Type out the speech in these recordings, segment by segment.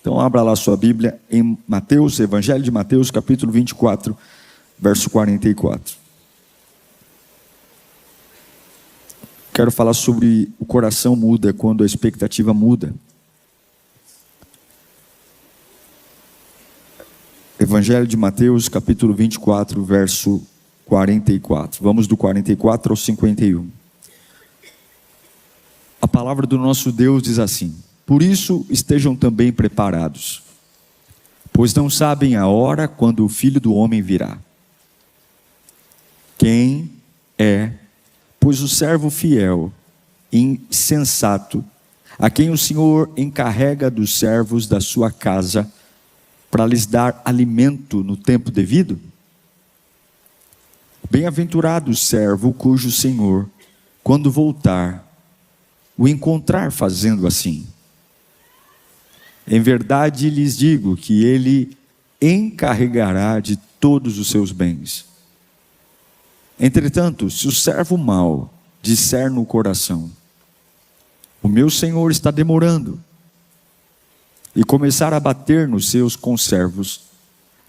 Então abra lá sua Bíblia em Mateus, Evangelho de Mateus, capítulo 24, verso 44. Quero falar sobre o coração muda quando a expectativa muda. Evangelho de Mateus, capítulo 24, verso 44. Vamos do 44 ao 51. A palavra do nosso Deus diz assim: por isso estejam também preparados, pois não sabem a hora quando o Filho do Homem virá. Quem é, pois, o servo fiel e sensato, a quem o Senhor encarrega dos servos da sua casa, para lhes dar alimento no tempo devido? Bem-aventurado o servo cujo Senhor, quando voltar, o encontrar fazendo assim. Em verdade lhes digo que ele encarregará de todos os seus bens. Entretanto, se o servo mau disser no coração: o meu Senhor está demorando, e começar a bater nos seus conservos,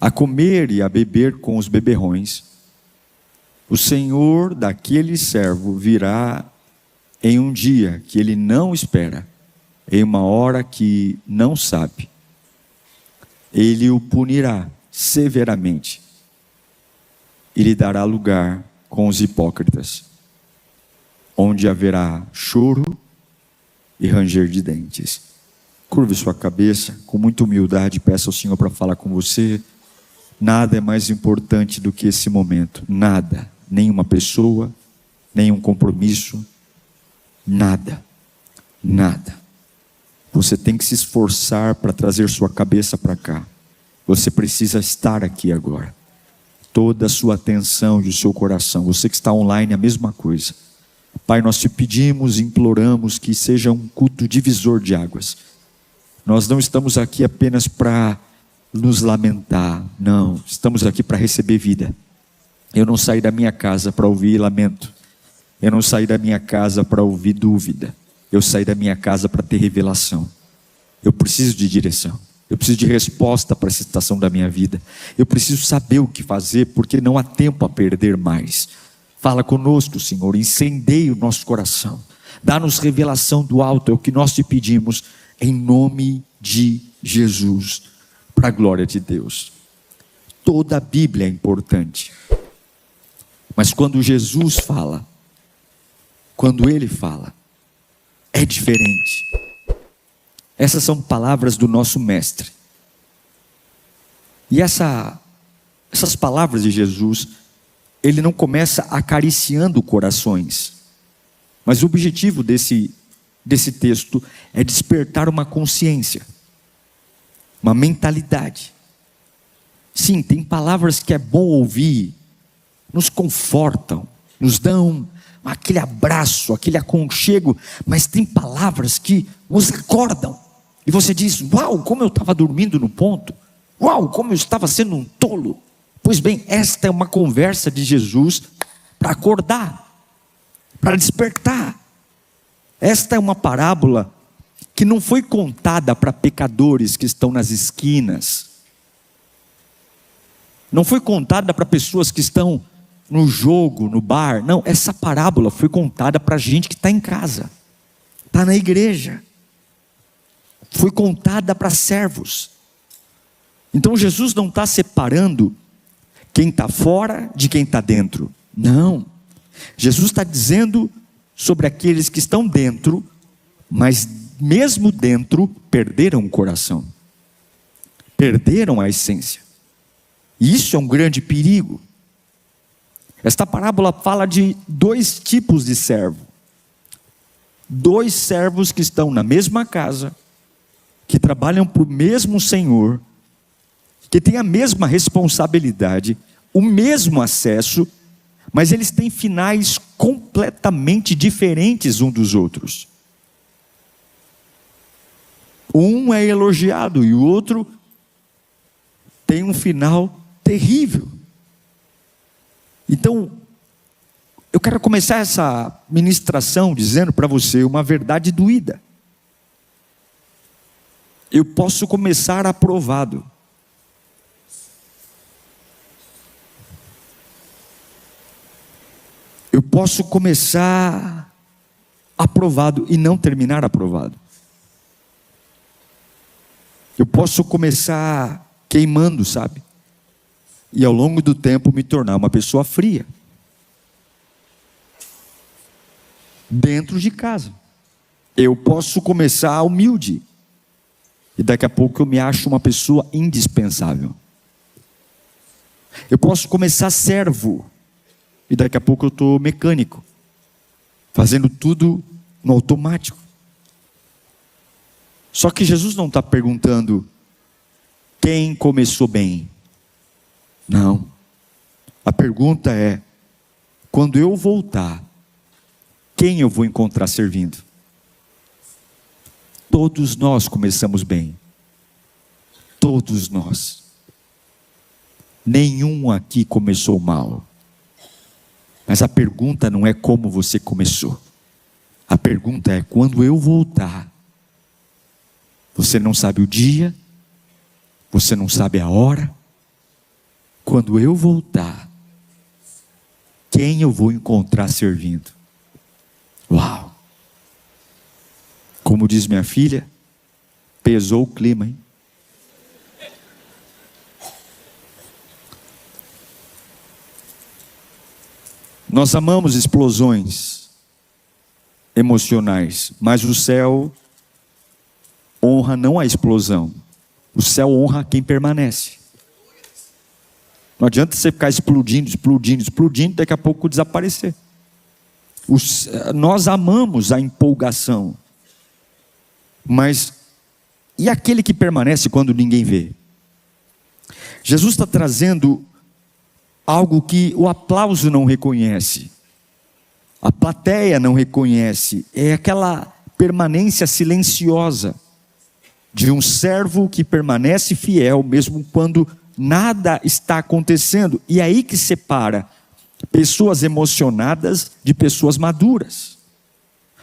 a comer e a beber com os beberrões, o Senhor daquele servo virá em um dia que ele não espera, em uma hora que não sabe. Ele o punirá severamente e lhe dará lugar com os hipócritas, onde haverá choro e ranger de dentes. Curve sua cabeça, com muita humildade, peça ao Senhor para falar com você. Nada é mais importante do que esse momento. Nada, nenhuma pessoa, nenhum compromisso, nada, nada. Você tem que se esforçar para trazer sua cabeça para cá. Você precisa estar aqui agora. Toda a sua atenção e o seu coração. Você que está online, a mesma coisa. Pai, nós te pedimos, imploramos que seja um culto divisor de águas. Nós não estamos aqui apenas para nos lamentar, não, estamos aqui para receber vida. Eu não saí da minha casa para ouvir lamento, eu não saí da minha casa para ouvir dúvida, eu saí da minha casa para ter revelação. Eu preciso de direção, eu preciso de resposta para essa situação da minha vida, eu preciso saber o que fazer, porque não há tempo a perder mais. Fala conosco, Senhor, incendeie o nosso coração, dá-nos revelação do alto, é o que nós te pedimos, em nome de Jesus, para a glória de Deus. Toda a Bíblia é importante, mas quando Jesus fala, quando Ele fala, é diferente. Essas são palavras do nosso Mestre. E essas palavras de Jesus, Ele não começa acariciando corações, mas o objetivo desse texto é despertar uma consciência, uma mentalidade. Sim, tem palavras que é bom ouvir, nos confortam, nos dão aquele abraço, aquele aconchego, mas tem palavras que nos acordam, e você diz: uau, como eu estava dormindo no ponto, uau, como eu estava sendo um tolo. Pois bem, esta é uma conversa de Jesus para acordar, para despertar. Esta é uma parábola que não foi contada para pecadores que estão nas esquinas. Não foi contada para pessoas que estão no jogo, no bar. Não, essa parábola foi contada para gente que está em casa, está na igreja. Foi contada para servos. Então Jesus não está separando quem está fora de quem está dentro. Não. Jesus está dizendo sobre aqueles que estão dentro, mas mesmo dentro, perderam o coração, perderam a essência, e isso é um grande perigo. Esta parábola fala de dois tipos de servo, dois servos que estão na mesma casa, que trabalham para o mesmo Senhor, que têm a mesma responsabilidade, o mesmo acesso, mas eles têm finais completamente diferentes um dos outros. Um é elogiado e o outro tem um final terrível. Então, eu quero começar essa ministração dizendo para você uma verdade doída. Eu posso começar aprovado. Eu posso começar aprovado e não terminar aprovado. Eu posso começar queimando, sabe? E ao longo do tempo me tornar uma pessoa fria. Dentro de casa. Eu posso começar humilde. E daqui a pouco eu me acho uma pessoa indispensável. Eu posso começar servo. E daqui a pouco eu estou mecânico. Fazendo tudo no automático. Só que Jesus não está perguntando quem começou bem. Não. A pergunta é, quando eu voltar, quem eu vou encontrar servindo? Todos nós começamos bem. Todos nós. Nenhum aqui começou mal. Mas a pergunta não é como você começou. A pergunta é, quando eu voltar, você não sabe o dia, você não sabe a hora. Quando eu voltar, quem eu vou encontrar servindo? Uau! Como diz minha filha, pesou o clima, hein? Nós amamos explosões emocionais, mas o céu honra não a explosão. O céu honra quem permanece. Não adianta você ficar explodindo, daqui a pouco desaparecer. Nós amamos a empolgação. Mas, e aquele que permanece quando ninguém vê? Jesus está trazendo algo que o aplauso não reconhece. A plateia não reconhece. É aquela permanência silenciosa de um servo que permanece fiel, mesmo quando nada está acontecendo. E é aí que separa pessoas emocionadas de pessoas maduras.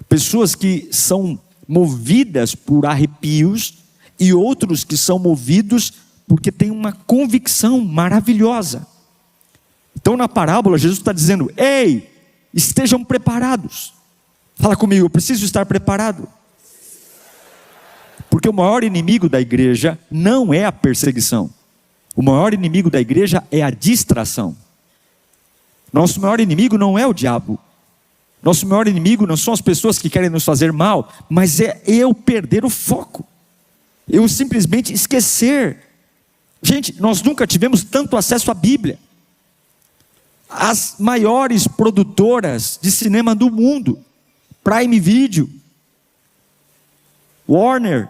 Pessoas que são movidas por arrepios e outros que são movidos porque têm uma convicção maravilhosa. Então na parábola Jesus está dizendo, ei, estejam preparados. Fala comigo, eu preciso estar preparado. Porque o maior inimigo da igreja não é a perseguição. O maior inimigo da igreja é a distração. Nosso maior inimigo não é o diabo. Nosso maior inimigo não são as pessoas que querem nos fazer mal, mas é eu perder o foco. Eu simplesmente esquecer. Gente, nós nunca tivemos tanto acesso à Bíblia. As maiores produtoras de cinema do mundo, Prime Video, Warner,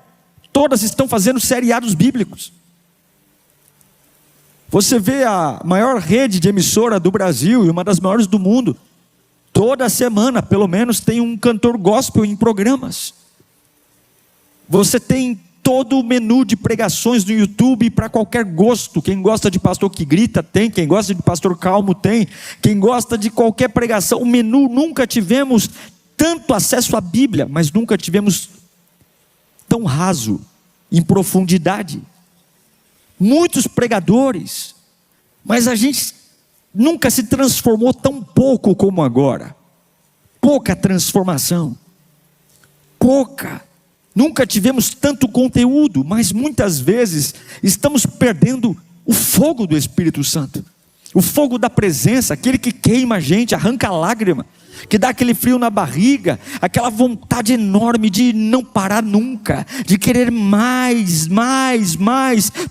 todas estão fazendo seriados bíblicos. Você vê a maior rede de emissora do Brasil e uma das maiores do mundo, toda semana, pelo menos, tem um cantor gospel em programas. Você tem todo o menu de pregações no YouTube para qualquer gosto. Quem gosta de pastor que grita, tem. Quem gosta de pastor calmo, tem. Quem gosta de qualquer pregação. O menu, nunca tivemos tanto acesso à Bíblia, mas nunca tivemos tão raso, em profundidade. Muitos pregadores, mas a gente nunca se transformou tão pouco como agora. Pouca transformação. Pouca. Nunca tivemos tanto conteúdo, mas muitas vezes estamos perdendo o fogo do Espírito Santo. O fogo da presença, aquele que queima a gente, arranca a lágrima, que dá aquele frio na barriga, aquela vontade enorme de não parar nunca, de querer mais,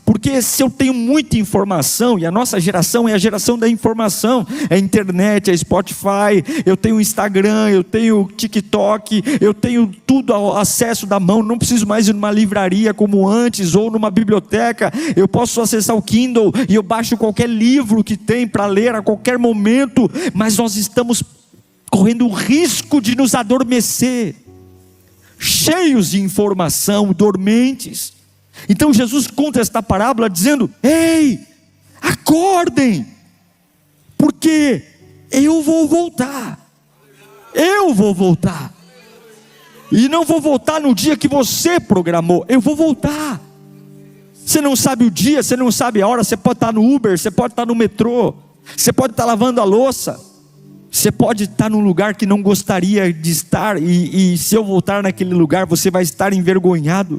porque se eu tenho muita informação, e a nossa geração é a geração da informação, é internet, é Spotify, eu tenho Instagram, eu tenho TikTok, eu tenho tudo ao acesso da mão, não preciso mais ir numa livraria como antes, ou numa biblioteca, eu posso acessar o Kindle, e eu baixo qualquer livro que tem para ler a qualquer momento, mas nós estamos correndo o risco de nos adormecer, cheios de informação, dormentes. Então Jesus conta esta parábola dizendo, ei, acordem, porque eu vou voltar, E não vou voltar no dia que você programou, eu vou voltar. Você não sabe o dia, você não sabe a hora, você pode estar no Uber, você pode estar no metrô, você pode estar lavando a louça, você pode estar num lugar que não gostaria de estar, e se eu voltar naquele lugar, você vai estar envergonhado.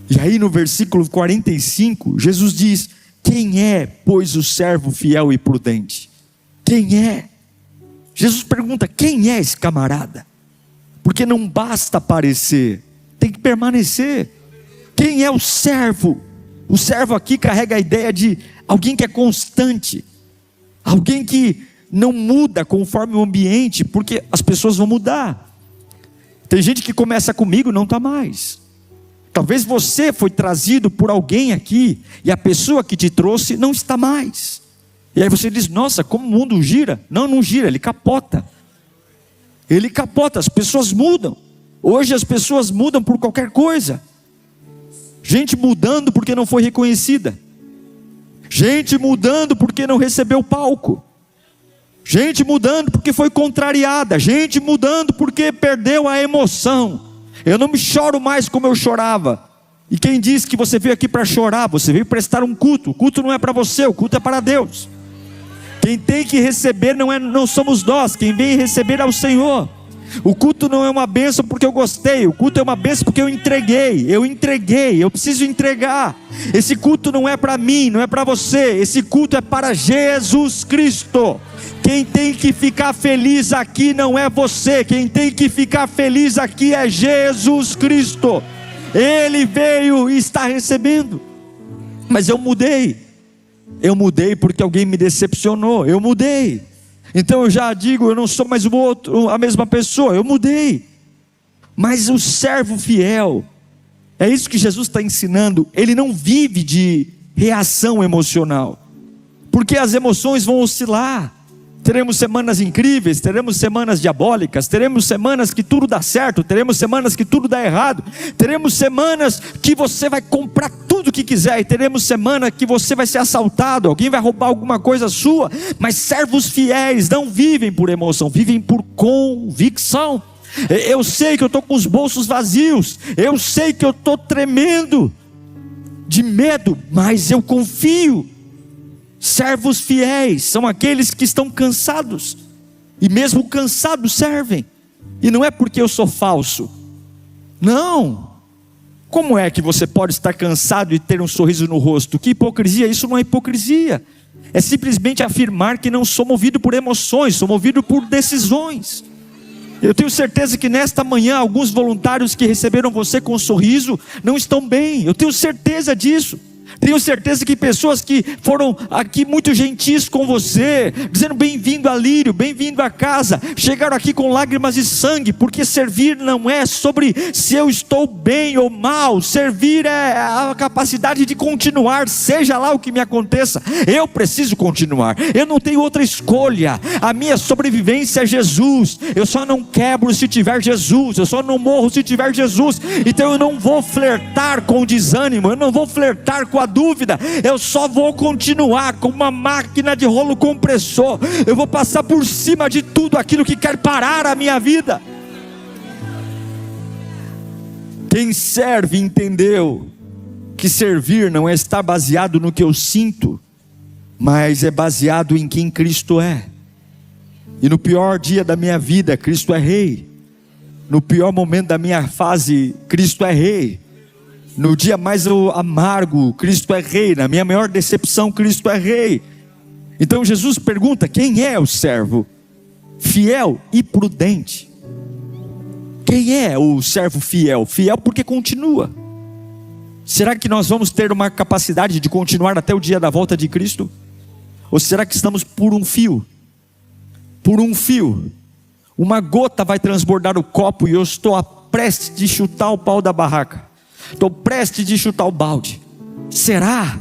E aí no versículo 45, Jesus diz: quem é, pois, o servo fiel e prudente? Quem é? Jesus pergunta: quem é esse camarada? Porque não basta aparecer, tem que permanecer. Quem é o servo? O servo aqui carrega a ideia de alguém que é constante, alguém que não muda conforme o ambiente, porque as pessoas vão mudar. Tem gente que começa comigo e não está mais. Talvez você foi trazido por alguém aqui, e a pessoa que te trouxe não está mais. E aí você diz: nossa, como o mundo gira. Não, não gira, ele capota. Ele capota, as pessoas mudam. Hoje as pessoas mudam por qualquer coisa. Gente mudando porque não foi reconhecida. Gente mudando porque não recebeu palco. Gente mudando porque foi contrariada. Gente mudando porque perdeu a emoção. Eu não me choro mais como eu chorava. E quem disse que você veio aqui para chorar? Você veio prestar um culto. O culto não é para você, o culto é para Deus. Quem tem que receber não somos nós. Quem vem receber é o Senhor. O culto não é uma bênção porque eu gostei. O culto é uma bênção porque eu entreguei. Eu preciso entregar. Esse culto não é para mim, não é para você. Esse culto é para Jesus Cristo. Quem tem que ficar feliz aqui não é você. Quem tem que ficar feliz aqui é Jesus Cristo. Ele veio e está recebendo. Mas eu mudei. Eu mudei porque alguém me decepcionou. Eu mudei. Então eu já digo, eu não sou mais a mesma pessoa, eu mudei. Mas o servo fiel, é isso que Jesus está ensinando, ele não vive de reação emocional, porque as emoções vão oscilar. Teremos semanas incríveis, teremos semanas diabólicas, teremos semanas que tudo dá certo, teremos semanas que tudo dá errado, teremos semanas que você vai comprar tudo que quiser, e teremos semana que você vai ser assaltado, alguém vai roubar alguma coisa sua. Mas servos fiéis não vivem por emoção, vivem por convicção. Eu sei que eu estou com os bolsos vazios, eu sei que eu estou tremendo de medo, mas eu confio. Servos fiéis são aqueles que estão cansados, e mesmo cansados servem. E não é porque eu sou falso, não. Como é que você pode estar cansado e ter um sorriso no rosto? Que hipocrisia, isso não é hipocrisia. É simplesmente afirmar que não sou movido por emoções, sou movido por decisões. Eu tenho certeza que nesta manhã alguns voluntários que receberam você com um sorriso não estão bem, eu tenho certeza disso. Tenho certeza que pessoas que foram aqui muito gentis com você, dizendo bem-vindo a Lírio, bem-vindo a casa, chegaram aqui com lágrimas de sangue, porque servir não é sobre se eu estou bem ou mal. Servir é a capacidade de continuar, seja lá o que me aconteça. Eu preciso continuar, eu não tenho outra escolha. A minha sobrevivência é Jesus. Eu só não quebro se tiver Jesus, eu só não morro se tiver Jesus. Então eu não vou flertar com o desânimo, eu não vou flertar com a dúvida, eu só vou continuar com uma máquina de rolo compressor. Eu vou passar por cima de tudo aquilo que quer parar a minha vida. Quem serve entendeu que servir não é estar baseado no que eu sinto, mas é baseado em quem Cristo é. E no pior dia da minha vida, Cristo é rei. No pior momento da minha fase, Cristo é rei. No dia mais amargo, Cristo é rei. Na minha maior decepção, Cristo é rei. Então Jesus pergunta: quem é o servo fiel e prudente? Quem é o servo fiel? Fiel porque continua. Será que nós vamos ter uma capacidade de continuar até o dia da volta de Cristo? Ou será que estamos por um fio? Por um fio. Uma gota vai transbordar o copo e eu estou prestes de chutar o pau da barraca. Estou prestes de chutar o balde. Será?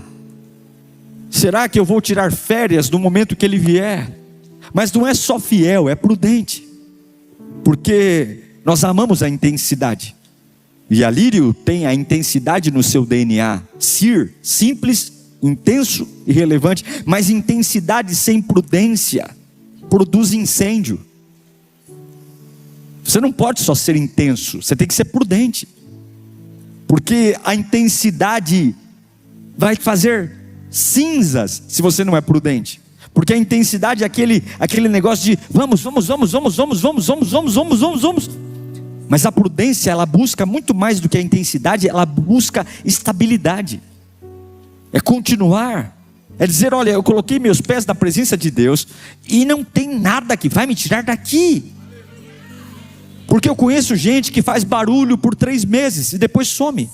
Será que eu vou tirar férias no momento que ele vier? Mas não é só fiel, é prudente. Porque nós amamos a intensidade. E a Lírio tem a intensidade no seu DNA. Ser simples, intenso e relevante. Mas intensidade sem prudência produz incêndio. Você não pode só ser intenso, você tem que ser prudente, porque a intensidade vai fazer cinzas se você não é prudente. Porque a intensidade é aquele negócio de vamos. Mas a prudência, ela busca muito mais do que a intensidade, ela busca estabilidade. É continuar, é dizer, olha, eu coloquei meus pés na presença de Deus e não tem nada que vai me tirar daqui. Porque eu conheço gente que faz barulho por 3 meses e depois some.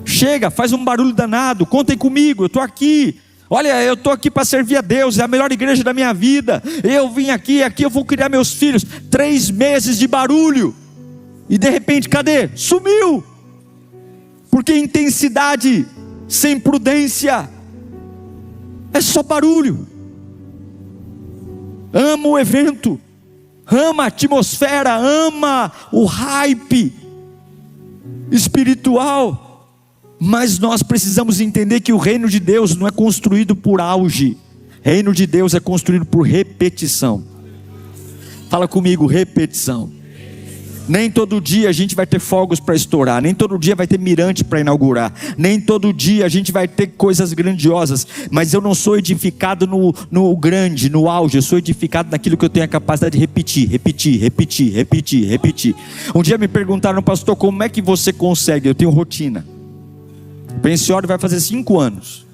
Chega, faz um barulho danado, contem comigo, eu estou aqui. Olha, eu estou aqui para servir a Deus, é a melhor igreja da minha vida. Eu vim aqui eu vou criar meus filhos. 3 meses de barulho. E de repente, cadê? Sumiu. Porque intensidade sem prudência é só barulho. Ama o evento, ama a atmosfera, ama o hype espiritual. Mas nós precisamos entender que o reino de Deus não é construído por auge. Reino de Deus é construído por repetição. Fala comigo, repetição. Nem todo dia a gente vai ter fogos para estourar, nem todo dia vai ter mirante para inaugurar, nem todo dia a gente vai ter coisas grandiosas. Mas eu não sou edificado no grande, no auge. Eu sou edificado naquilo que eu tenho a capacidade de repetir. Um dia me perguntaram, pastor, como é que você consegue? Eu tenho rotina. Pensiório vai fazer 5 anos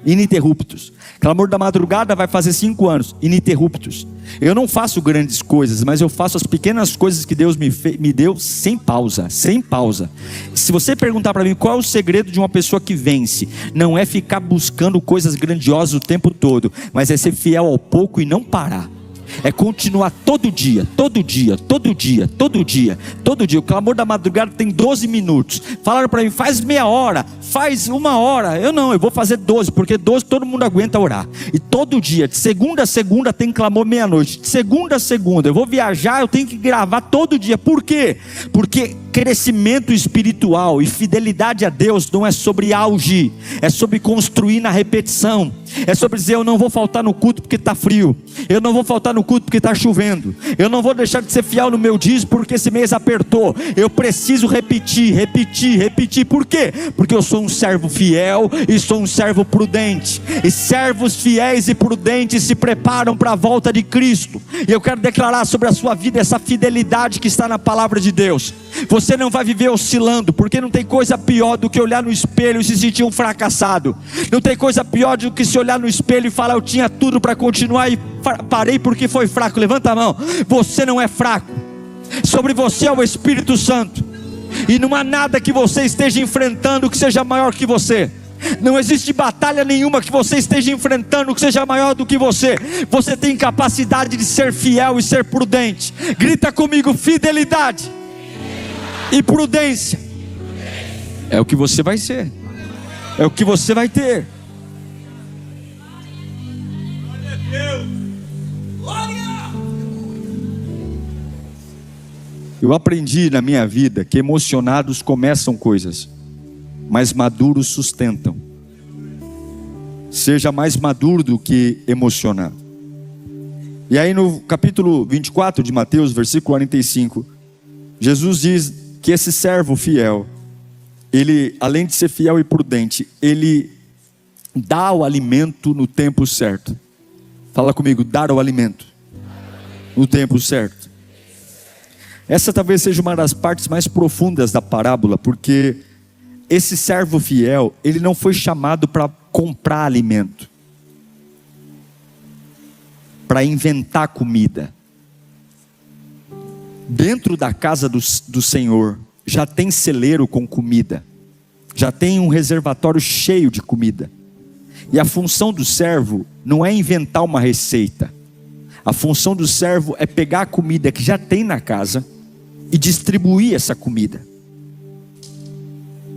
ininterruptos. Clamor da madrugada vai fazer 5 anos ininterruptos. Eu não faço grandes coisas, mas eu faço as pequenas coisas que Deus me deu sem pausa. Se você perguntar para mim qual é o segredo de uma pessoa que vence, não é ficar buscando coisas grandiosas o tempo todo, mas é ser fiel ao pouco e não parar. É continuar todo dia. O clamor da madrugada tem 12 minutos. Falaram para mim, faz meia hora, faz 1 hora. Eu vou fazer 12, porque 12 todo mundo aguenta orar. E todo dia, de segunda a segunda tem clamor meia-noite. De segunda a segunda, eu vou viajar, eu tenho que gravar todo dia. Por quê? Porque crescimento espiritual e fidelidade a Deus não é sobre auge, é sobre construir na repetição. É sobre dizer, eu não vou faltar no culto porque está frio, eu não vou faltar no culto porque está chovendo, eu não vou deixar de ser fiel no meu dízimo porque esse mês apertou. Eu preciso repetir. Por quê? Porque eu sou um servo fiel e sou um servo prudente, e servos fiéis e prudentes se preparam para a volta de Cristo. E eu quero declarar sobre a sua vida essa fidelidade que está na palavra de Deus. Você não vai viver oscilando, porque não tem coisa pior do que olhar no espelho e se sentir um fracassado. Não tem coisa pior do que se olhar no espelho e falar, eu tinha tudo para continuar e parei porque foi fraco. Levanta a mão. Você não é fraco. Sobre você é o Espírito Santo, e não há nada que você esteja enfrentando que seja maior que você. Não existe batalha nenhuma que você esteja enfrentando que seja maior do que você. Você tem capacidade de ser fiel e ser prudente. Grita comigo, fidelidade e prudência. É o que você vai ser, é o que você vai ter. Eu aprendi na minha vida que emocionados começam coisas, mas maduros sustentam. Seja mais maduro do que emocionado. E aí no capítulo 24 de Mateus, versículo 45, Jesus diz que esse servo fiel, ele, além de ser fiel e prudente, ele dá o alimento no tempo certo. Fala comigo, dar o alimento no tempo certo. Essa talvez seja uma das partes mais profundas da parábola, porque esse servo fiel, ele não foi chamado para comprar alimento, para inventar comida. Dentro da casa do Senhor já tem celeiro com comida, já tem um reservatório cheio de comida. E a função do servo não é inventar uma receita. A função do servo é pegar a comida que já tem na casa e distribuir essa comida.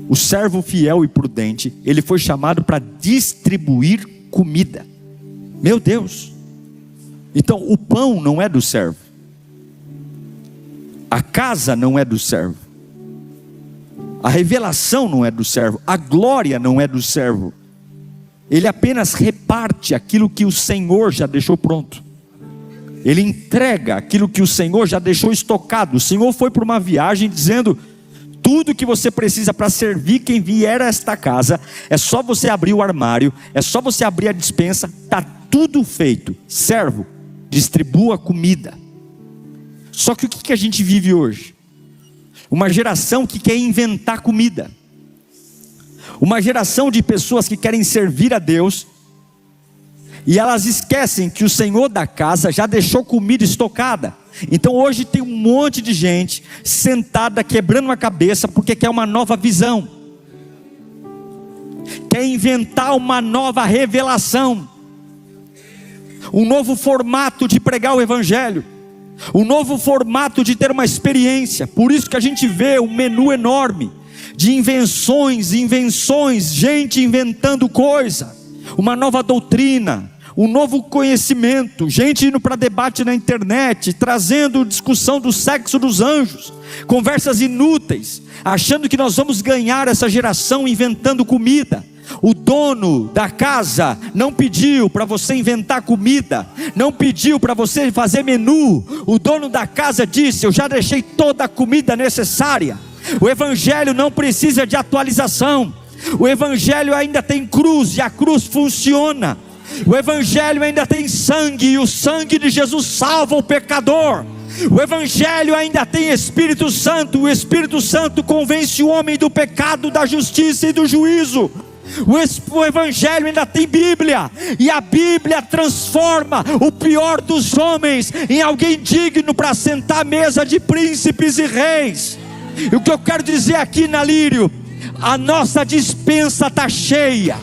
O servo fiel e prudente, ele foi chamado para distribuir comida. Meu Deus! Então o pão não é do servo, a casa não é do servo, a revelação não é do servo, a glória não é do servo. Ele apenas reparte aquilo que o Senhor já deixou pronto. Ele entrega aquilo que o Senhor já deixou estocado. O Senhor foi para uma viagem dizendo: tudo que você precisa para servir quem vier a esta casa, é só você abrir o armário, é só você abrir a despensa, está tudo feito. Servo, distribua comida. Só que o que a gente vive hoje? Uma geração que quer inventar comida. Uma geração de pessoas que querem servir a Deus, e elas esquecem que o Senhor da casa já deixou comida estocada. Então hoje tem um monte de gente sentada quebrando a cabeça porque quer uma nova visão, quer inventar uma nova revelação, um novo formato de pregar o Evangelho, um novo formato de ter uma experiência. Por isso que a gente vê um menu enorme de invenções, gente inventando coisa, uma nova doutrina, um novo conhecimento, gente indo para debate na internet, trazendo discussão do sexo dos anjos, conversas inúteis, achando que nós vamos ganhar essa geração inventando comida. O dono da casa não pediu para você inventar comida, não pediu para você fazer menu. O dono da casa disse: eu já deixei toda a comida necessária. O Evangelho não precisa de atualização. O Evangelho ainda tem cruz e a cruz funciona. O Evangelho ainda tem sangue e o sangue de Jesus salva o pecador. O Evangelho ainda tem Espírito Santo. O Espírito Santo convence o homem do pecado, da justiça e do juízo. O Evangelho ainda tem Bíblia, e a Bíblia transforma o pior dos homens em alguém digno para sentar à mesa de príncipes e reis. E o que eu quero dizer aqui na Lírio: a nossa despensa está cheia.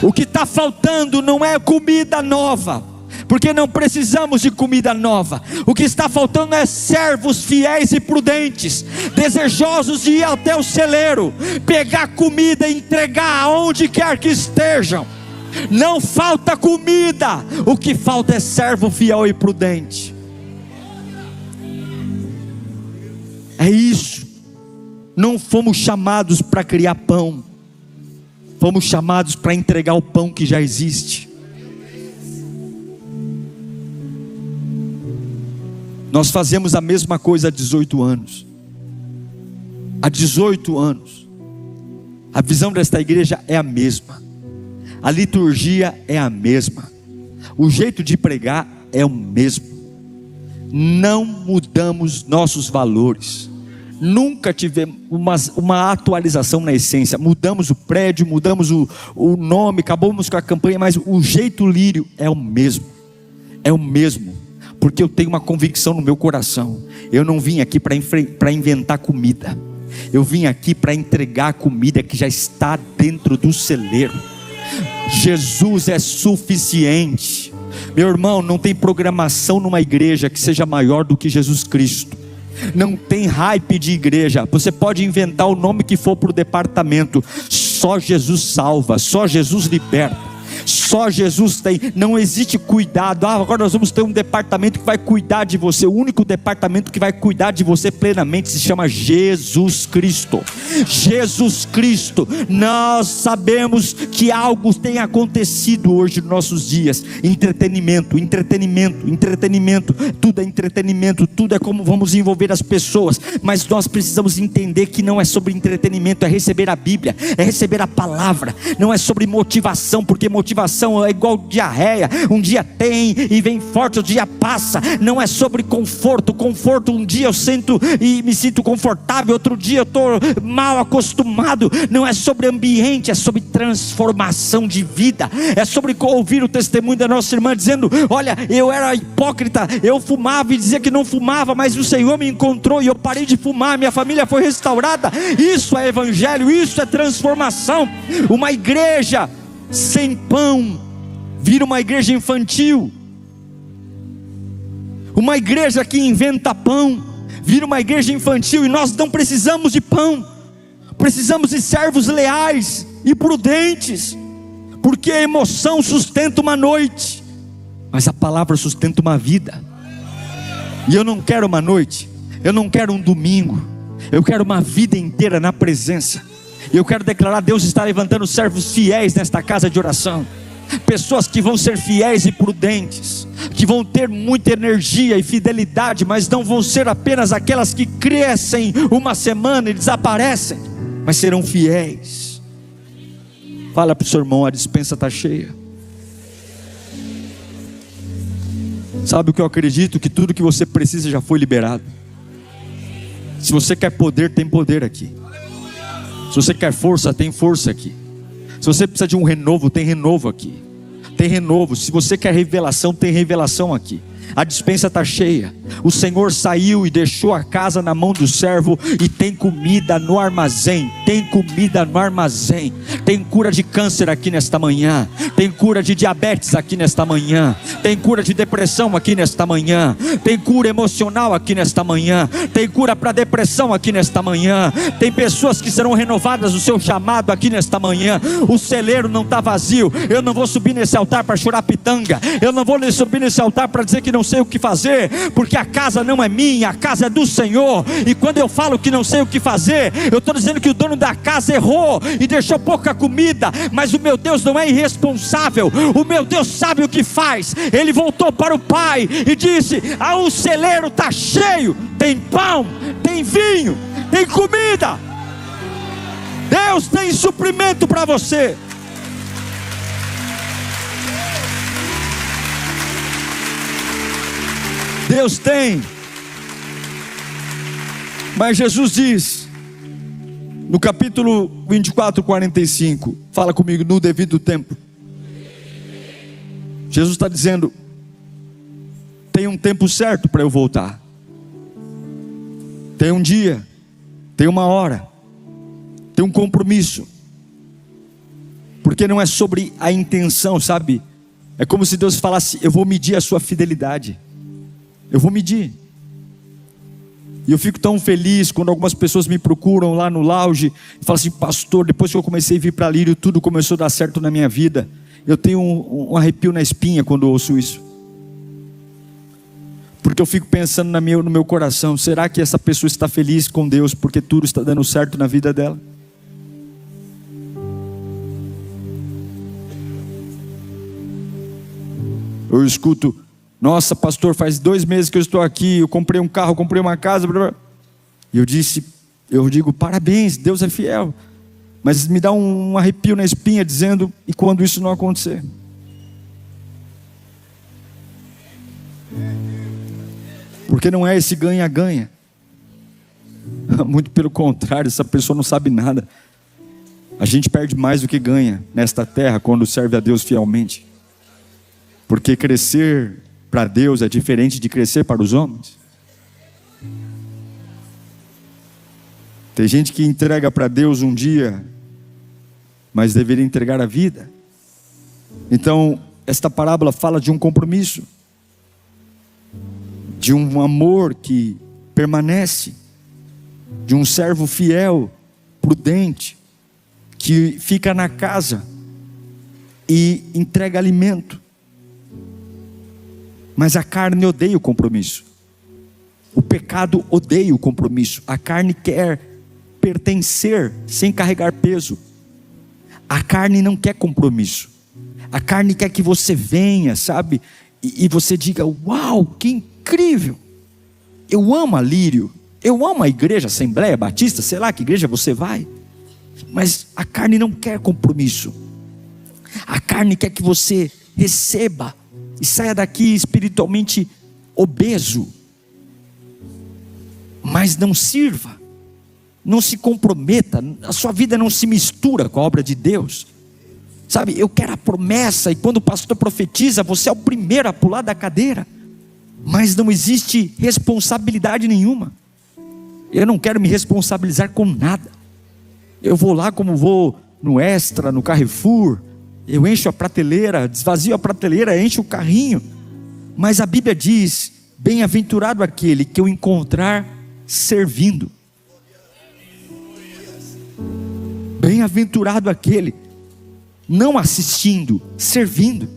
O que está faltando não é comida nova, porque não precisamos de comida nova. O que está faltando é servos fiéis e prudentes, desejosos de ir até o celeiro, pegar comida e entregar aonde quer que estejam. Não falta comida, o que falta é servo fiel e prudente. É isso. Não fomos chamados para criar pão, fomos chamados para entregar o pão que já existe. Nós fazemos a mesma coisa há 18 anos. Há 18 anos. A visão desta igreja é a mesma. A liturgia é a mesma. O jeito de pregar é o mesmo. Não mudamos nossos valores. Nunca tivemos uma atualização na essência. Mudamos o prédio, mudamos o nome, acabamos com a campanha, mas o jeito Lírio é o mesmo. É o mesmo. Porque eu tenho uma convicção no meu coração. Eu não vim aqui para inventar comida. Eu vim aqui para entregar a comida que já está dentro do celeiro. Jesus é suficiente. Meu irmão, não tem programação numa igreja que seja maior do que Jesus Cristo. Não tem hype de igreja. Você pode inventar o nome que for para o departamento. Só Jesus salva, só Jesus liberta. Só Jesus tem. Não existe cuidado. Agora nós vamos ter um departamento que vai cuidar de você. O único departamento que vai cuidar de você plenamente se chama Jesus Cristo. Jesus Cristo. Nós sabemos que algo tem acontecido hoje nos nossos dias. Entretenimento. Tudo é entretenimento. Tudo é como vamos envolver as pessoas. Mas nós precisamos entender que não é sobre entretenimento. É receber a Bíblia, é receber a palavra. Não é sobre motivação, porque motivação é igual diarreia, um dia tem e vem forte, o dia passa. Não é sobre conforto, um dia eu sento e me sinto confortável, outro dia eu estou mal acostumado. Não é sobre ambiente, é sobre transformação de vida. É sobre ouvir o testemunho da nossa irmã dizendo: olha, eu era hipócrita, eu fumava e dizia que não fumava, mas o Senhor me encontrou e eu parei de fumar, minha família foi restaurada. Isso é evangelho, isso é transformação. Uma igreja sem pão vira uma igreja infantil. Uma igreja que inventa pão vira uma igreja infantil. E nós não precisamos de pão, precisamos de servos leais e prudentes, porque a emoção sustenta uma noite, mas a palavra sustenta uma vida. E eu não quero uma noite, eu não quero um domingo, eu quero uma vida inteira na presença. E eu quero declarar: Deus está levantando servos fiéis nesta casa de oração. Pessoas que vão ser fiéis e prudentes. que vão ter muita energia e fidelidade, mas não vão ser apenas aquelas que crescem uma semana e desaparecem, mas serão fiéis. Fala para o seu irmão: a despensa está cheia. Sabe o que eu acredito? Que tudo que você precisa já foi liberado. Se você quer poder, tem poder aqui. Se você quer força, tem força aqui. Se você precisa de um renovo, tem renovo aqui. Tem renovo. Se você quer revelação, tem revelação aqui. A despensa está cheia. O Senhor saiu e deixou a casa na mão do servo, e tem comida no armazém. Tem comida no armazém. Tem cura de câncer aqui nesta manhã. Tem cura de diabetes aqui nesta manhã. Tem cura de depressão aqui nesta manhã. Tem cura emocional aqui nesta manhã. Tem cura para depressão aqui nesta manhã. Tem pessoas que serão renovadas no seu chamado aqui nesta manhã. O celeiro não está vazio. Eu não vou subir nesse altar para chorar pitanga. Eu não vou subir nesse altar para dizer que não sei o que fazer, porque a casa não é minha, a casa é do Senhor. E quando eu falo que não sei o que fazer, eu estou dizendo que o dono da casa errou e deixou pouca comida. Mas o meu Deus não é irresponsável. O meu Deus sabe o que faz. Ele voltou para o Pai e disse: o celeiro está cheio, tem pão, tem vinho, tem comida. Deus tem suprimento para você. Deus tem. Mas Jesus diz, no capítulo 24, 45, fala comigo: no devido tempo. Jesus está dizendo: tem um tempo certo para eu voltar. Tem um dia, tem uma hora, tem um compromisso. Porque não é sobre a intenção, sabe? É como se Deus falasse: eu vou medir a sua fidelidade. Eu vou medir. E eu fico tão feliz quando algumas pessoas me procuram lá no lounge e falam assim: pastor, depois que eu comecei a vir para Lírio, tudo começou a dar certo na minha vida. Eu tenho um arrepio na espinha quando eu ouço isso. Porque eu fico pensando no meu coração: será que essa pessoa está feliz com Deus porque tudo está dando certo na vida dela? Eu escuto: nossa, pastor, faz 2 meses que eu estou aqui, eu comprei um carro, comprei uma casa. E eu digo: parabéns, Deus é fiel. Mas me dá um arrepio na espinha dizendo: e quando isso não acontecer? Porque não é esse ganha-ganha. Muito pelo contrário, essa pessoa não sabe nada. A gente perde mais do que ganha nesta terra quando serve a Deus fielmente. Porque crescer para Deus é diferente de crescer para os homens. Tem gente que entrega para Deus um dia, mas deveria entregar a vida. Então, esta parábola fala de um compromisso, de um amor que permanece, de um servo fiel, prudente, que fica na casa e entrega alimento. Mas a carne odeia o compromisso. O pecado odeia o compromisso. A carne quer pertencer sem carregar peso. A carne não quer compromisso. A carne quer que você venha, sabe? E você diga: uau, que incrível. Eu amo a Lírio. Eu amo a igreja, Assembleia Batista, sei lá que igreja você vai. Mas a carne não quer compromisso. A carne quer que você receba e saia daqui espiritualmente obeso, mas não sirva, não se comprometa, a sua vida não se mistura com a obra de Deus, sabe? Eu quero a promessa, e quando o pastor profetiza, você é o primeiro a pular da cadeira, mas não existe responsabilidade nenhuma. Eu não quero me responsabilizar com nada. Eu vou lá como vou no Extra, no Carrefour, eu encho a prateleira, desvazio a prateleira, encho o carrinho. Mas a Bíblia diz: bem-aventurado aquele que eu encontrar servindo. Bem-aventurado aquele, não assistindo, servindo.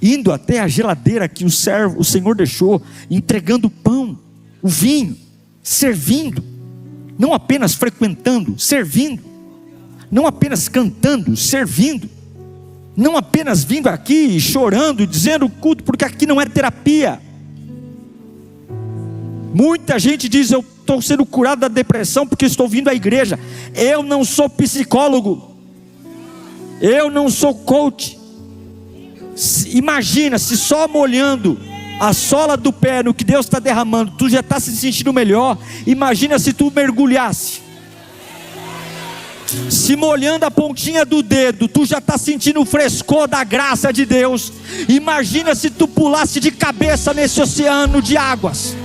Indo até a geladeira que o Senhor deixou, entregando o pão, o vinho, servindo. Não apenas frequentando, servindo. Não apenas cantando, servindo. não apenas vindo aqui, chorando, dizendo culto, porque aqui não é terapia. Muita gente diz: eu estou sendo curado da depressão porque estou vindo à igreja. Eu não sou psicólogo, eu não sou coach. Imagina se só molhando a sola do pé no que Deus está derramando, tu já está se sentindo melhor. Imagina se tu mergulhasse, se molhando a pontinha do dedo, tu já está sentindo o frescor da graça de Deus. Imagina se tu pulasse de cabeça nesse oceano de águas.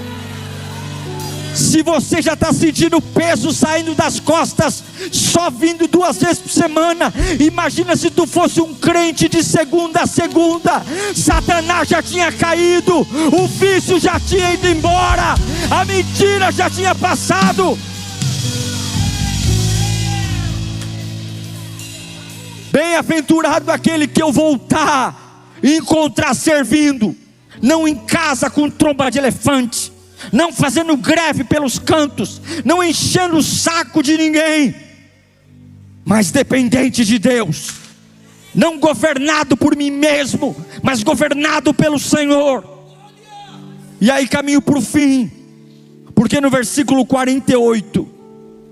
Se você já está sentindo o peso saindo das costas, só vindo 2 vezes por semana, imagina se tu fosse um crente de segunda a segunda. Satanás já tinha caído, o vício já tinha ido embora, a mentira já tinha passado. Bem-aventurado aquele que eu voltar e encontrar servindo, não em casa com tromba de elefante, não fazendo greve pelos cantos, não enchendo o saco de ninguém, mas dependente de Deus, não governado por mim mesmo, mas governado pelo Senhor. E aí caminho para o fim, porque no versículo 48,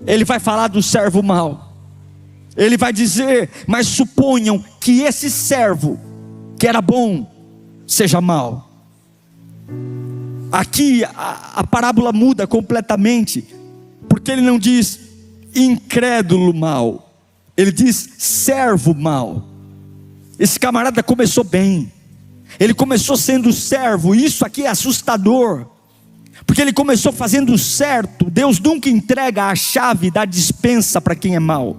ele vai falar do servo mau. Ele vai dizer: mas suponham que esse servo, que era bom, seja mau. Aqui a parábola muda completamente, porque ele não diz incrédulo mau, ele diz servo mau. Esse camarada começou bem, ele começou sendo servo. Isso aqui é assustador, porque ele começou fazendo certo. Deus nunca entrega a chave da despensa para quem é mau.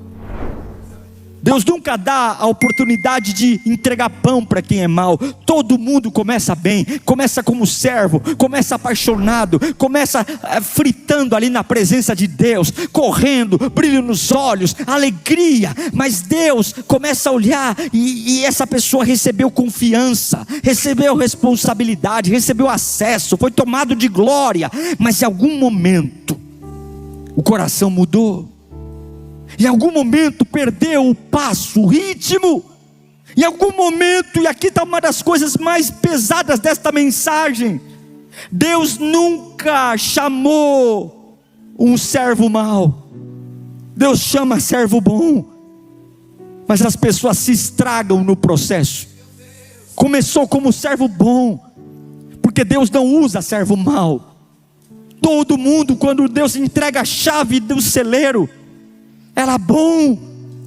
Deus nunca dá a oportunidade de entregar pão para quem é mau. Todo mundo começa bem, começa como servo, começa apaixonado, começa fritando ali na presença de Deus, correndo, brilho nos olhos, alegria. Mas Deus começa a olhar e essa pessoa recebeu confiança, recebeu responsabilidade, recebeu acesso, foi tomado de glória. Mas em algum momento o coração mudou. Em algum momento perdeu o passo, o ritmo. Em algum momento, e aqui está uma das coisas mais pesadas desta mensagem: Deus nunca chamou um servo mau, Deus chama servo bom. Mas as pessoas se estragam no processo. Começou como servo bom, porque Deus não usa servo mau. Todo mundo, quando Deus entrega a chave do celeiro, era bom,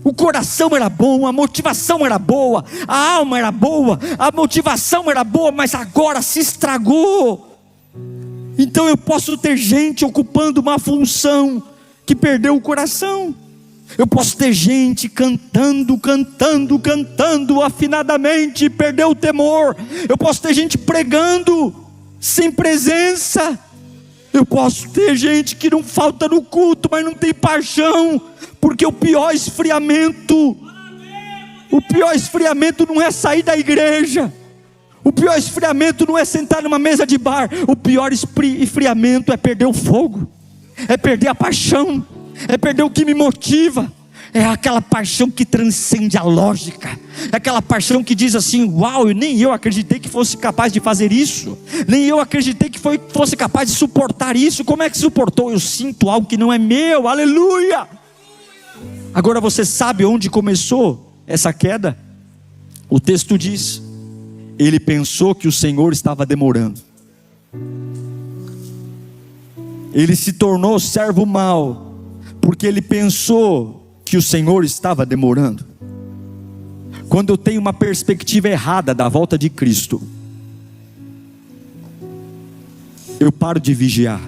o coração era bom, a motivação era boa, a alma era boa, a motivação era boa, mas agora se estragou. Então eu posso ter gente ocupando uma função que perdeu o coração. Eu posso ter gente cantando afinadamente e perdeu o temor. Eu posso ter gente pregando sem presença. Eu posso ter gente que não falta no culto, mas não tem paixão. Porque o pior esfriamento não é sair da igreja. O pior esfriamento não é sentar numa mesa de bar. O pior esfriamento é perder o fogo, é perder a paixão, é perder o que me motiva. É aquela paixão que transcende a lógica, é aquela paixão que diz assim: uau, nem eu acreditei que fosse capaz de fazer isso, nem eu acreditei que fosse capaz de suportar isso. Como é que suportou? Eu sinto algo que não é meu, aleluia. Agora você sabe onde começou essa queda? O texto diz: ele pensou que o Senhor estava demorando. Ele se tornou servo mau, porque ele pensou que o Senhor estava demorando. Quando eu tenho uma perspectiva errada da volta de Cristo, eu paro de vigiar.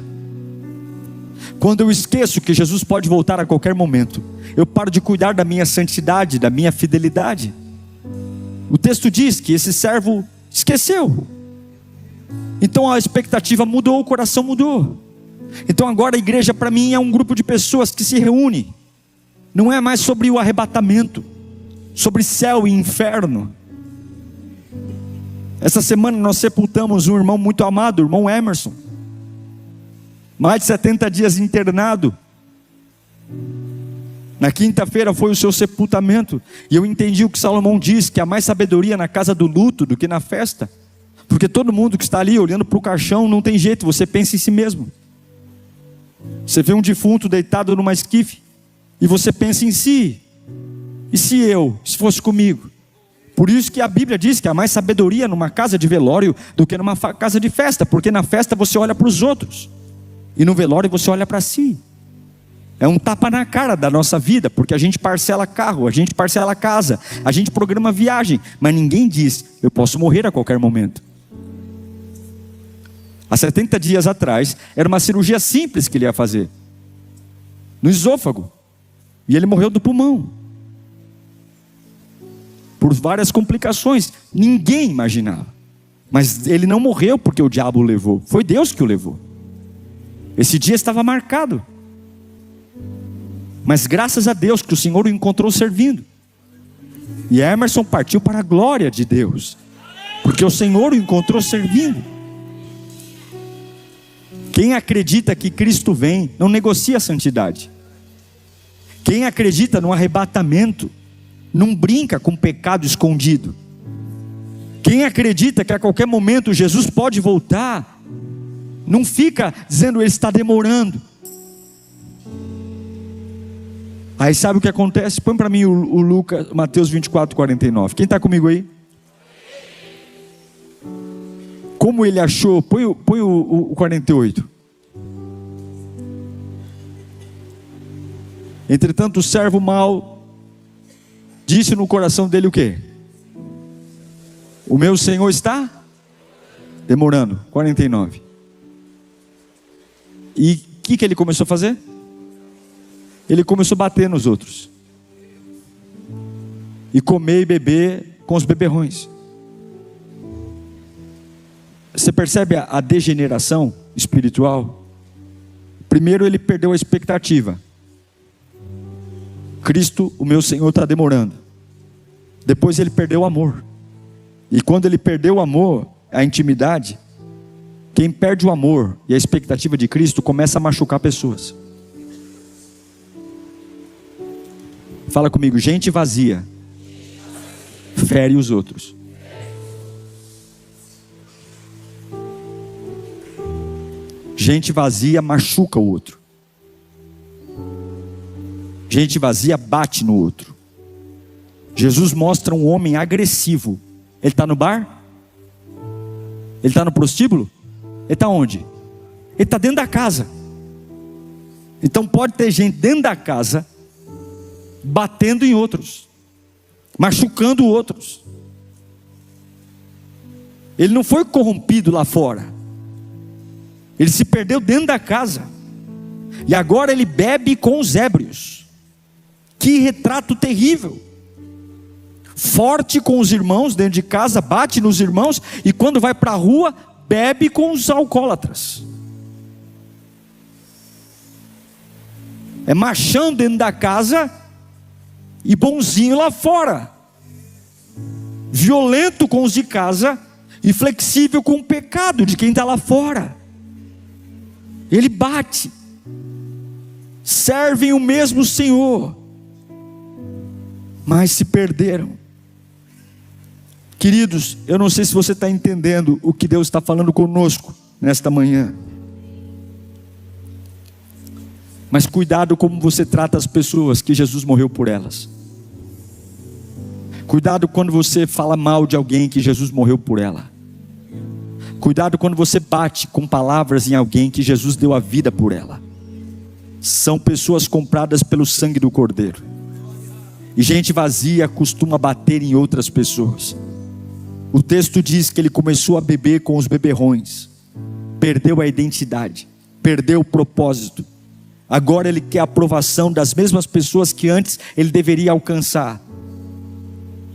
Quando eu esqueço que Jesus pode voltar a qualquer momento, eu paro de cuidar da minha santidade, da minha fidelidade. O texto diz que esse servo esqueceu. Então a expectativa mudou, o coração mudou. Então agora a igreja para mim é um grupo de pessoas que se reúne. Não é mais sobre o arrebatamento, sobre céu e inferno. Essa semana nós sepultamos um irmão muito amado, o irmão Emerson. Mais de 70 dias internado. Na quinta-feira foi o seu sepultamento. E eu entendi o que Salomão diz, que há mais sabedoria na casa do luto do que na festa. Porque todo mundo que está ali olhando para o caixão, não tem jeito, você pensa em si mesmo. Você vê um defunto deitado numa esquife, e você pensa em si. E se fosse comigo? Por isso que a Bíblia diz que há mais sabedoria numa casa de velório do que numa casa de festa. Porque na festa você olha para os outros, e no velório você olha para si. É um tapa na cara da nossa vida, porque a gente parcela carro, a gente parcela casa, a gente programa viagem, mas ninguém diz, eu posso morrer a qualquer momento. Há 70 dias atrás, era uma cirurgia simples que ele ia fazer, no esôfago, e ele morreu do pulmão, por várias complicações, ninguém imaginava, mas ele não morreu porque o diabo o levou, foi Deus que o levou. Esse dia estava marcado, mas graças a Deus que o Senhor o encontrou servindo. E Emerson partiu para a glória de Deus, porque o Senhor o encontrou servindo. Quem acredita que Cristo vem, não negocia a santidade. Quem acredita no arrebatamento, não brinca com pecado escondido. Quem acredita que a qualquer momento Jesus pode voltar, não fica dizendo ele está demorando. Aí sabe o que acontece? Põe para mim o Lucas, Mateus 24, 49. Quem está comigo aí? Como ele achou? Põe o 48. Entretanto o servo mau disse no coração dele o quê? O meu Senhor está demorando. 49. E o que ele começou a fazer? Ele começou a bater nos outros, e comer e beber com os beberrões. Você percebe a degeneração espiritual? Primeiro ele perdeu a expectativa. Cristo, o meu Senhor, está demorando. Depois ele perdeu o amor. E quando ele perdeu o amor, a intimidade, quem perde o amor e a expectativa de Cristo começa a machucar pessoas. Fala comigo, gente vazia fere os outros. Gente vazia machuca o outro. Gente vazia bate no outro. Jesus mostra um homem agressivo. Ele está no bar? Ele está no prostíbulo? Ele está onde? Ele está dentro da casa. Então pode ter gente dentro da casa batendo em outros, machucando outros. Ele não foi corrompido lá fora, ele se perdeu dentro da casa, e agora ele bebe com os ébrios. Que retrato terrível! Forte com os irmãos dentro de casa, bate nos irmãos, e quando vai para a rua, bebe com os alcoólatras. É machão dentro da casa e bonzinho lá fora, violento com os de casa e flexível com o pecado de quem está lá fora. Ele bate, servem o mesmo Senhor, mas se perderam. Queridos, eu não sei se você está entendendo o que Deus está falando conosco nesta manhã, mas cuidado como você trata as pessoas que Jesus morreu por elas. Cuidado quando você fala mal de alguém que Jesus morreu por ela. Cuidado quando você bate com palavras em alguém que Jesus deu a vida por ela. São pessoas compradas pelo sangue do Cordeiro. E gente vazia costuma bater em outras pessoas. O texto diz que ele começou a beber com os beberrões. Perdeu a identidade, perdeu o propósito. Agora ele quer a aprovação das mesmas pessoas que antes ele deveria alcançar.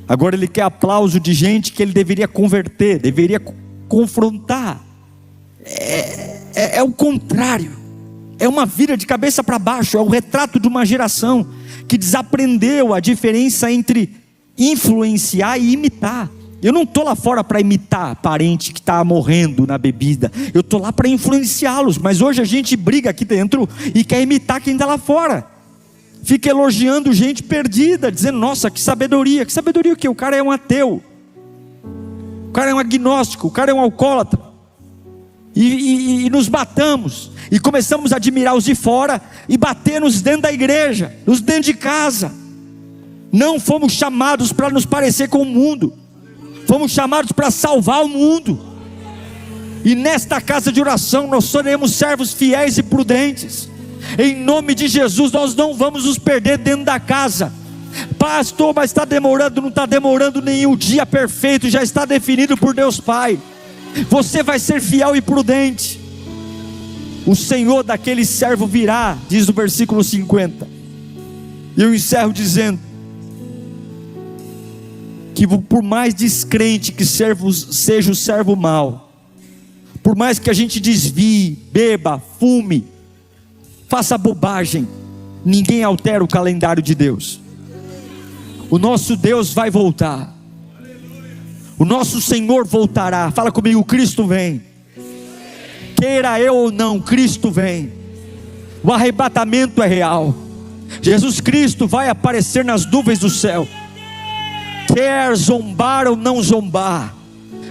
Agora ele quer aplauso de gente que ele deveria converter, deveria confrontar. É o contrário. É uma vida de cabeça para baixo. É o retrato de uma geração que desaprendeu a diferença entre influenciar e imitar. Eu não estou lá fora para imitar parente que está morrendo na bebida. Eu estou lá para influenciá-los. Mas hoje a gente briga aqui dentro e quer imitar quem está lá fora. fica elogiando gente perdida, dizendo: nossa, que sabedoria. Que sabedoria o quê? O cara é um ateu, o cara é um agnóstico, o cara é um alcoólatra. E nos batamos, e começamos a admirar os de fora, e bater-nos dentro da igreja, nos dentro de casa. Não fomos chamados para nos parecer com o mundo, fomos chamados para salvar o mundo. E nesta casa de oração nós seremos servos fiéis e prudentes. Em nome de Jesus, nós não vamos nos perder dentro da casa. Pastor, mas está demorando. Não está demorando nenhum. Dia perfeito já está definido por Deus Pai. Você vai ser fiel e prudente. O Senhor daquele servo virá, diz o versículo 50. E eu encerro dizendo que por mais descrente que seja o servo mau, por mais que a gente desvie, beba, fume, faça bobagem, ninguém altera o calendário de Deus. O nosso Deus vai voltar. O nosso Senhor voltará. Fala comigo: Cristo vem. Queira eu ou não, Cristo vem. O arrebatamento é real. Jesus Cristo vai aparecer nas nuvens do céu. Quer zombar ou não zombar,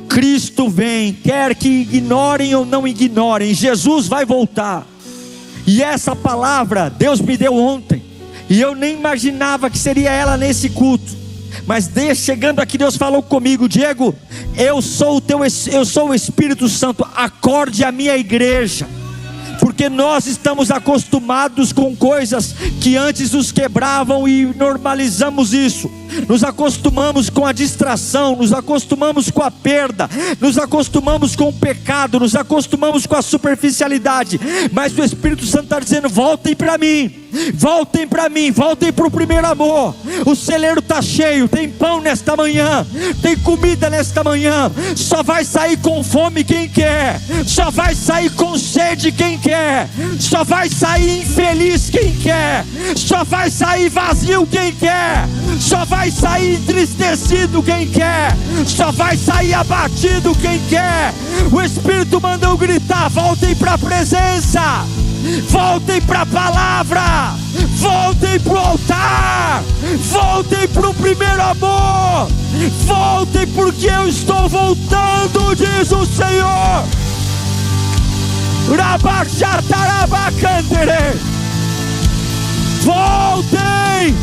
Cristo vem. Quer que ignorem ou não ignorem, Jesus vai voltar. E essa palavra Deus me deu ontem, e eu nem imaginava que seria ela nesse culto. Mas chegando aqui, Deus falou comigo: Diego, eu sou o Espírito Santo, acorde a minha igreja. Porque nós estamos acostumados com coisas que antes nos quebravam e normalizamos isso. Nos acostumamos com a distração, nos acostumamos com a perda, nos acostumamos com o pecado, nos acostumamos com a superficialidade. Mas o Espírito Santo está dizendo: voltem para mim, voltem para mim, voltem para o primeiro amor. O celeiro está cheio, tem pão nesta manhã, tem comida nesta manhã. Só vai sair com fome quem quer, só vai sair com sede quem quer, só vai sair infeliz quem quer, só vai sair vazio quem quer, só vai sair entristecido quem quer, só vai sair abatido quem quer. O Espírito mandou gritar: voltem para a presença, voltem para a palavra, voltem para o altar, voltem para o primeiro amor, voltem, porque eu estou voltando, diz o Senhor. Voltem,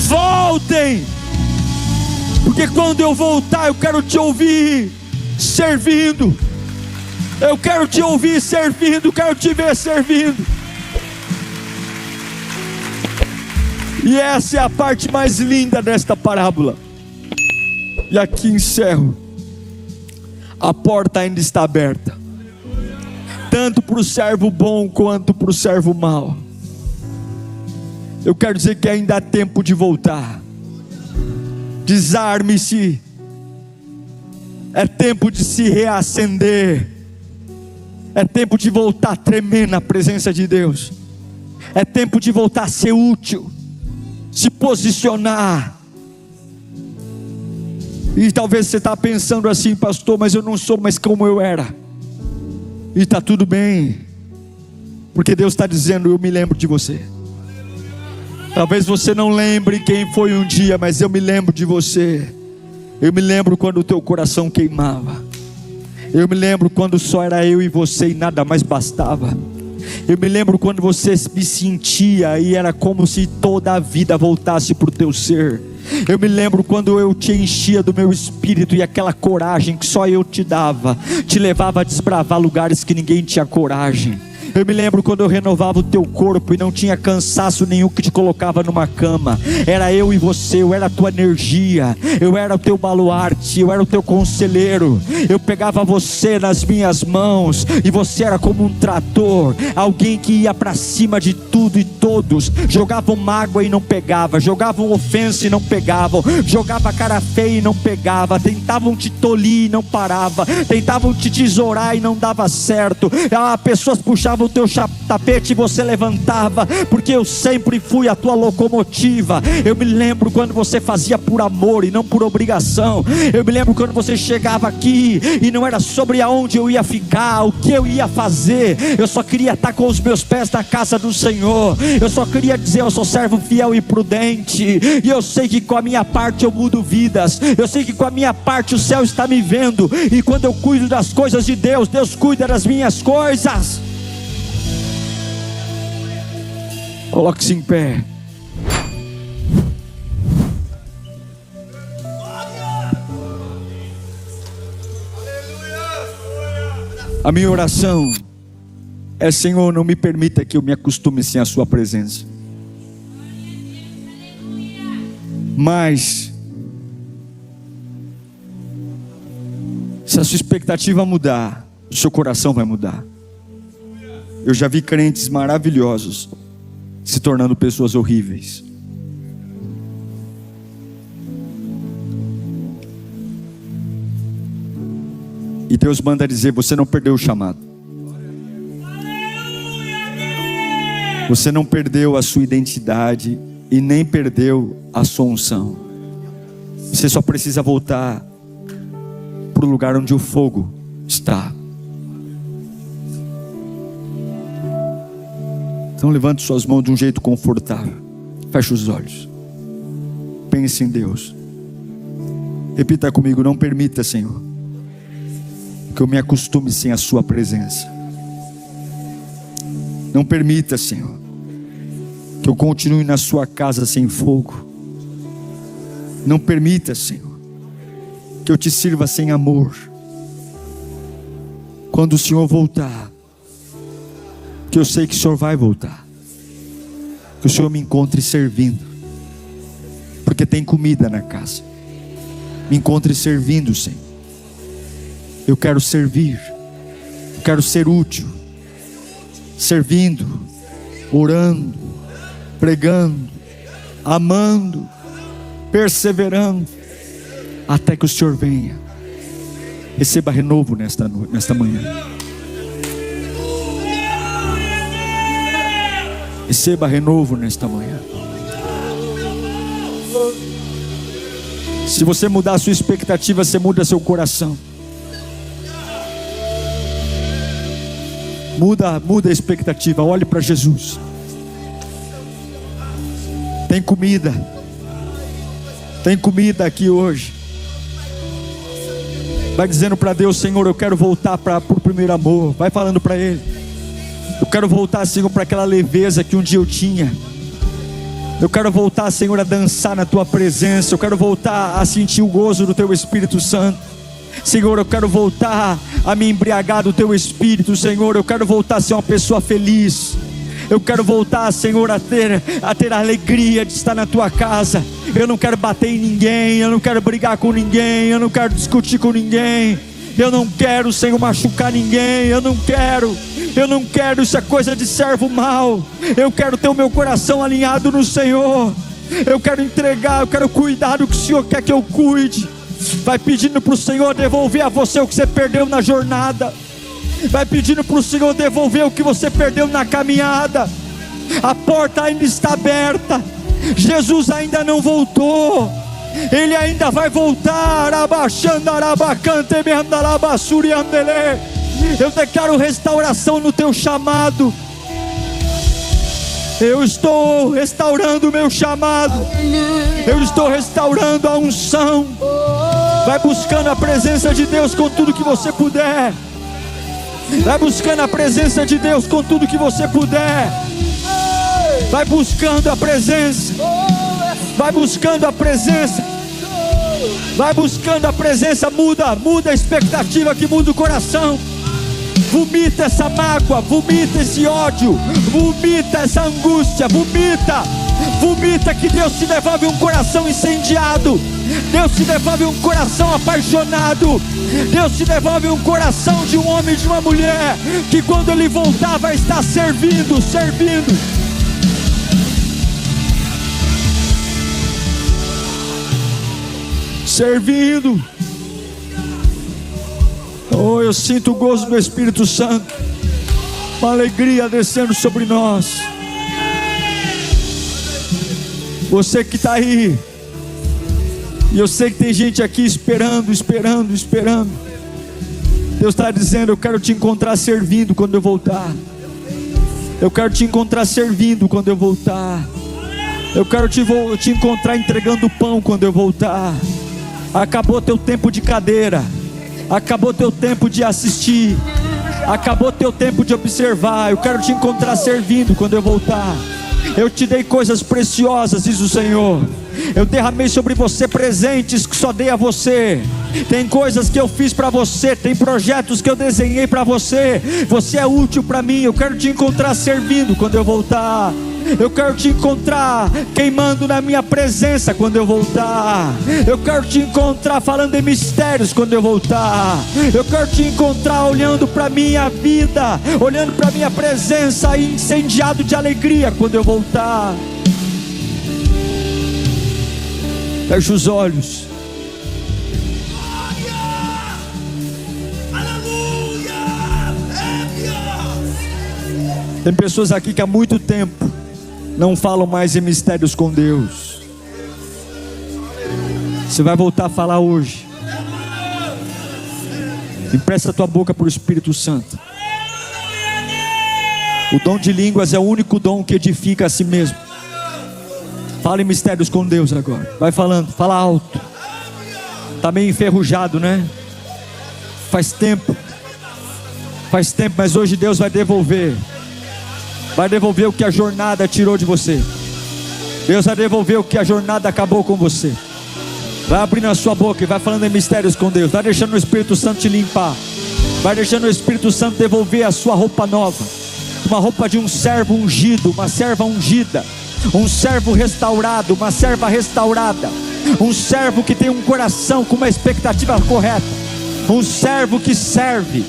voltem, porque quando eu voltar eu quero te ouvir servindo. Eu quero te ouvir servindo, quero te ver servindo. E essa é a parte mais linda desta parábola. E aqui encerro. A porta ainda está aberta, tanto para o servo bom quanto para o servo mau. Eu quero dizer que ainda há tempo de voltar. Desarme-se. É tempo de se reacender. É tempo de voltar a tremer na presença de Deus. É tempo de voltar a ser útil, se posicionar. E talvez você está pensando assim: pastor, mas eu não sou mais como eu era. E está tudo bem, porque Deus está dizendo: eu me lembro de você. Talvez você não lembre quem foi um dia, mas eu me lembro de você. Eu me lembro quando o teu coração queimava. Eu me lembro quando só era eu e você e nada mais bastava. Eu me lembro quando você me sentia e era como se toda a vida voltasse para o teu ser. Eu me lembro quando eu te enchia do meu espírito, e aquela coragem que só eu te dava, te levava a desbravar lugares que ninguém tinha coragem. Eu me lembro quando eu renovava o teu corpo e não tinha cansaço nenhum que te colocava numa cama. Era eu e você, eu era a tua energia, eu era o teu baluarte, eu era o teu conselheiro. Eu pegava você nas minhas mãos e você era como um trator, alguém que ia para cima de tudo e todos. Jogavam mágoa e não pegava, jogavam ofensa e não pegavam, jogava cara feia e não pegava, tentavam te tolir e não parava, tentavam te tesourar e não dava certo. Pessoas puxavam puxava o teu tapete e você levantava, porque eu sempre fui a tua locomotiva. Eu me lembro quando você fazia por amor e não por obrigação. Eu me lembro quando você chegava aqui e não era sobre aonde eu ia ficar, o que eu ia fazer. Eu só queria estar com os meus pés na casa do Senhor. Eu só queria dizer: eu sou servo fiel e prudente, e eu sei que com a minha parte eu mudo vidas. Eu sei que com a minha parte o céu está me vendo, e quando eu cuido das coisas de Deus, Deus cuida das minhas coisas. Coloque-se em pé. A minha oração é: Senhor, não me permita que eu me acostume sem a sua presença. Mas se a sua expectativa mudar, o seu coração vai mudar. Eu já vi crentes maravilhosos se tornando pessoas horríveis. E Deus manda dizer: você não perdeu o chamado. Você não perdeu a sua identidade e nem perdeu a sua unção. Você só precisa voltar para o lugar onde o fogo está. Então levante suas mãos de um jeito confortável. Feche os olhos. Pense em Deus. Repita comigo: não permita, Senhor, que eu me acostume sem a sua presença. Não permita, Senhor, que eu continue na sua casa sem fogo. Não permita, Senhor, que eu te sirva sem amor. Quando o Senhor voltar, que eu sei que o Senhor vai voltar, que o Senhor me encontre servindo, porque tem comida na casa. Me encontre servindo, Senhor. Eu quero servir, eu quero ser útil, servindo, orando, pregando, amando, perseverando, até que o Senhor venha. Receba renovo nesta manhã. Receba renovo nesta manhã. Se você mudar a sua expectativa, você muda seu coração. Muda a expectativa. Olhe para Jesus. Tem comida. Tem comida aqui hoje. Vai dizendo para Deus: Senhor, eu quero voltar para o primeiro amor. Vai falando para Ele: eu quero voltar, Senhor, para aquela leveza que um dia eu tinha. Eu quero voltar, Senhor, a dançar na Tua presença. Eu quero voltar a sentir o gozo do Teu Espírito Santo. Senhor, eu quero voltar a me embriagar do Teu Espírito. Senhor, eu quero voltar a ser uma pessoa feliz. Eu quero voltar, Senhor, a ter a alegria de estar na Tua casa. Eu não quero bater em ninguém, eu não quero brigar com ninguém, eu não quero discutir com ninguém. Eu não quero, Senhor, machucar ninguém. Eu não quero, isso é coisa de servo mau. Eu quero ter o meu coração alinhado no Senhor. Eu quero entregar, eu quero cuidar do que o Senhor quer que eu cuide. Vai pedindo para o Senhor devolver a você o que você perdeu na jornada. Vai pedindo para o Senhor devolver o que você perdeu na caminhada. A porta ainda está aberta. Jesus ainda não voltou. Ele ainda vai voltar. Eu declaro restauração no teu chamado. Eu estou restaurando o meu chamado. Eu estou restaurando a unção. Vai buscando a presença de Deus com tudo que você puder. Vai buscando a presença de Deus com tudo que você puder. Vai buscando a presença. Vai buscando a presença. Vai buscando a presença. Muda a expectativa que muda o coração. Vomita essa mágoa, vomita esse ódio, vomita essa angústia, vomita que Deus te devolve um coração incendiado. Deus te devolve um coração apaixonado. Deus te devolve um coração de um homem e de uma mulher que quando ele voltar vai estar servindo. Oh, eu sinto o gozo do Espírito Santo. uma alegria descendo sobre nós. Você que está aí, e eu sei que tem gente aqui esperando. Deus está dizendo: eu quero te encontrar servindo quando eu voltar. Eu quero te encontrar servindo quando eu voltar. Eu quero te encontrar entregando pão quando eu voltar. Acabou teu tempo de cadeira. Acabou teu tempo de assistir. Acabou teu tempo de observar. Eu quero te encontrar servindo quando eu voltar. Eu te dei coisas preciosas, diz o Senhor. Eu derramei sobre você presentes que só dei a você. Tem coisas que eu fiz para você, tem projetos que eu desenhei para você. Você é útil para mim. Eu quero te encontrar servindo quando eu voltar. Eu quero te encontrar queimando na minha presença quando eu voltar. Eu quero te encontrar falando em mistérios quando eu voltar. Eu quero te encontrar olhando para minha vida, olhando para minha presença e incendiado de alegria quando eu voltar. Feche os olhos. Tem pessoas aqui que há muito tempo não falam mais em mistérios com Deus. Você vai voltar a falar hoje. Empresta a tua boca para o Espírito Santo. O dom de línguas é o único dom que edifica a si mesmo. Fala em mistérios com Deus agora. Vai falando, fala alto. Está meio enferrujado, né? Faz tempo, mas hoje Deus vai devolver. Vai devolver o que a jornada tirou de você. Deus vai devolver o que a jornada acabou com você. Vai abrindo a sua boca e vai falando em mistérios com Deus. Vai deixando o Espírito Santo te limpar. Vai deixando o Espírito Santo devolver a sua roupa nova. Uma roupa de um servo ungido, uma serva ungida. Um servo restaurado, uma serva restaurada. Um servo que tem um coração com uma expectativa correta. Um servo que serve.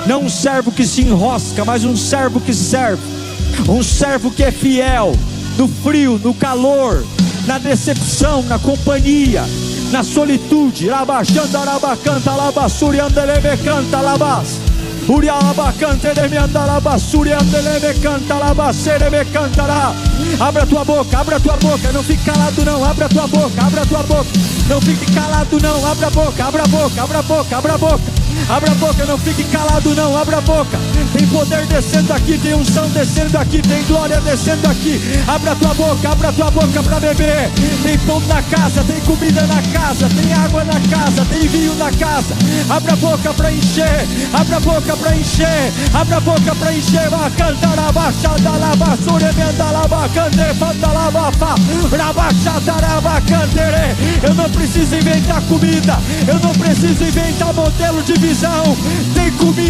Não um servo que se enrosca, mas um servo que serve. Um servo que é fiel, no frio, no calor, na decepção, na companhia, na solitude. Abra a tua boca, não fique calado não, abra a tua boca, não fique calado não, abra a boca, abra a boca, não fique calado não, abra a boca. Tem poder descendo aqui, tem unção descendo aqui, tem glória descendo aqui. Abra a tua boca para beber. Tem pão na casa, tem comida na casa, tem água na casa, tem vinho na casa. Abra a boca para encher, abra a boca para encher, abra a boca para encher. Vai cantar a baixada, a basura, emenda a bacante, fanta a bafa, rabaixada, rabacantere. Eu não preciso inventar comida, eu não preciso inventar modelo de visão. Tem comida.